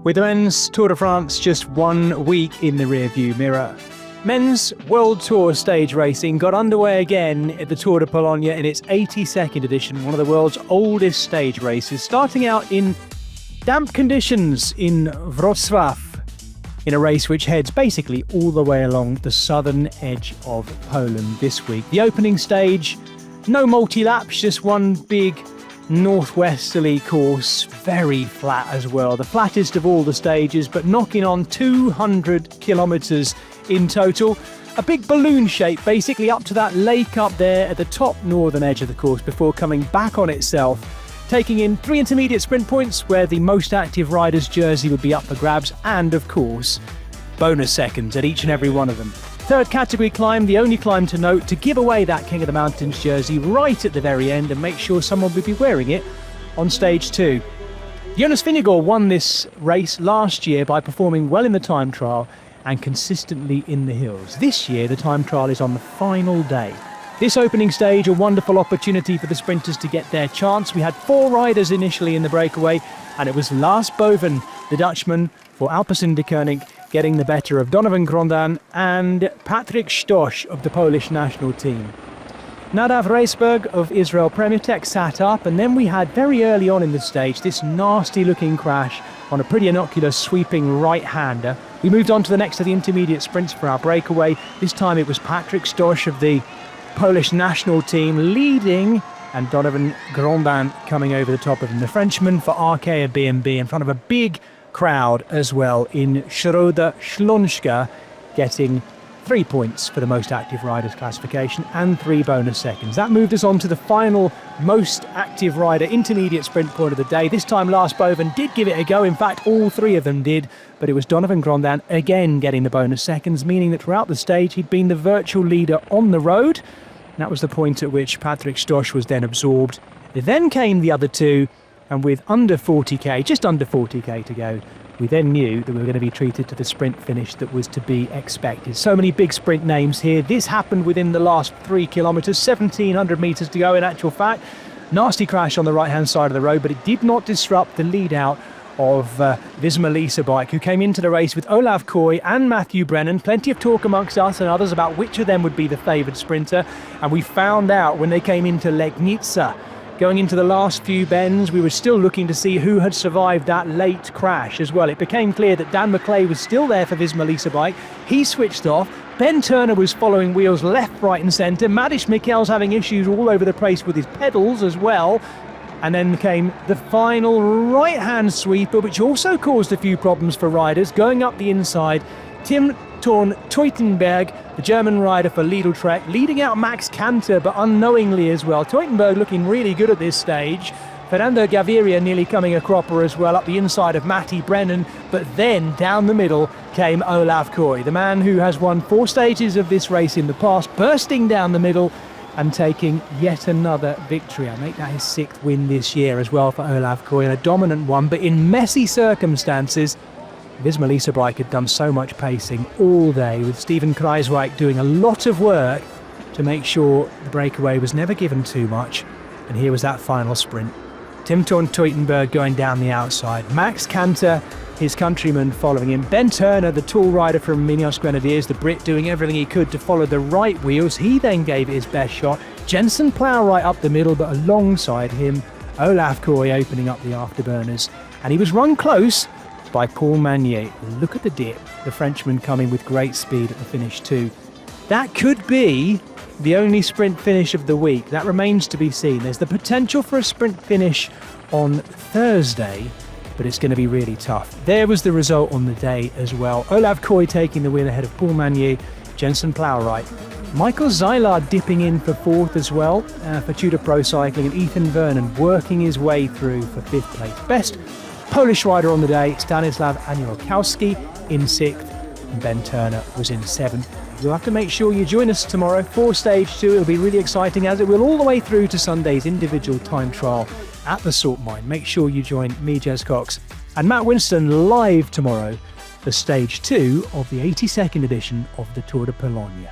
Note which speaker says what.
Speaker 1: With the men's Tour de France just 1 week in the rearview mirror, men's World Tour stage racing got underway again at the Tour de Pologne in its 82nd edition, one of the world's oldest stage races, starting out in damp conditions in Wrocław, in a race which heads basically all the way along the southern edge of Poland this week. The opening stage, no multi-laps, just one big northwesterly course, very flat as well, the flattest of all the stages, but knocking on 200 kilometres in total. A big balloon shape basically up to that lake up there at the top northern edge of the course before coming back on itself, taking in 3 intermediate sprint points where the most active rider's jersey would be up for grabs, and of course bonus seconds at each and every one of them. Third category climb, the only climb to note, to give away that King of the Mountains jersey right at the very end and make sure someone would be wearing it on stage 2. Jonas Vingegaard won this race last year by performing well in the time trial and consistently in the hills. This year the time trial is on the final day. This opening stage, a wonderful opportunity for the sprinters to get their chance. We had 4 riders initially in the breakaway, and it was Lars Boven, the Dutchman, for Alpecin-Deceuninck, getting the better of Donovan Grondin and Patrick Stoch of the Polish national team. Nadav Reisberg of Israel Premier Tech sat up, and then we had very early on in the stage this nasty looking crash on a pretty innocuous sweeping right-hander. We moved on to the next of the intermediate sprints for our breakaway. This time it was Patrick Stoch of the Polish national team leading, and Donovan Grondin coming over the top of him. The Frenchman for Arkea B&B in front of a big crowd as well in Schroeder-Schlonska, getting 3 points for the most active riders classification and 3 bonus seconds. That moved us on to the final most active rider intermediate sprint point of the day. This time Lars Boven did give it a go. In fact, all 3 of them did, but it was Donovan Grondin again getting the bonus seconds, meaning that throughout the stage he'd been the virtual leader on the road. That was the point at which Patrick Stoch was then absorbed. Then came the other 2, and with under 40k, just under 40k to go, we then knew that we were going to be treated to the sprint finish that was to be expected. So many big sprint names here. This happened within the last 3 kilometres, 1,700 metres to go in actual fact. Nasty crash on the right-hand side of the road, but it did not disrupt the lead out of Visma Lease bike, who came into the race with Olav Koy and Matthew Brennan. Plenty of talk amongst us and others about which of them would be the favoured sprinter, and we found out when they came into Legnica. Going into the last few bends, we were still looking to see who had survived that late crash as well. It became clear that Dan McClay was still there for Visma Lease bike. He switched off. Ben Turner was following wheels left, right and centre. Madish Mikkel's having issues all over the place with his pedals as well. And then came the final right-hand sweeper, which also caused a few problems for riders. Going up the inside, Tim Teutenberg, the German rider for Lidl Trek, leading out Max Canter, but unknowingly as well. Teutenberg looking really good at this stage. Fernando Gaviria nearly coming a cropper as well up the inside of Matty Brennan, but then down the middle came Olav Koy, the man who has won 4 stages of this race in the past, bursting down the middle and taking yet another victory. I make that his 6th win this year as well for Olav Koy, and a dominant one, but in messy circumstances. Visma Lease bike had done so much pacing all day, with Steven Kruijswijk doing a lot of work to make sure the breakaway was never given too much. And here was that final sprint. Tim Teutenberg going down the outside. Max Canter, his countryman, following him. Ben Turner, the tall rider from Minos Grenadiers, the Brit, doing everything he could to follow the right wheels. He then gave it his best shot. Jensen Plowright up the middle, but alongside him, Olav Koy opening up the afterburners. And he was run close by Paul Magnier. Look at the dip. The Frenchman coming with great speed at the finish too. That could be the only sprint finish of the week. That remains to be seen. There's the potential for a sprint finish on Thursday, but it's going to be really tough. There was the result on the day as well. Olav Koy taking the win ahead of Paul Magnier, Jensen Plowright. Michael Zylar dipping in for 4th as well for Tudor Pro Cycling, and Ethan Vernon working his way through for 5th place. Best Polish rider on the day, Stanislav Anielkowski in 6th, and Ben Turner was in 7th. You'll have to make sure you join us tomorrow for stage 2. It'll be really exciting, as it will all the way through to Sunday's individual time trial at the Salt Mine. Make sure you join me, Jez Cox, and Matt Winston live tomorrow for stage 2 of the 82nd edition of the Tour de Pologne.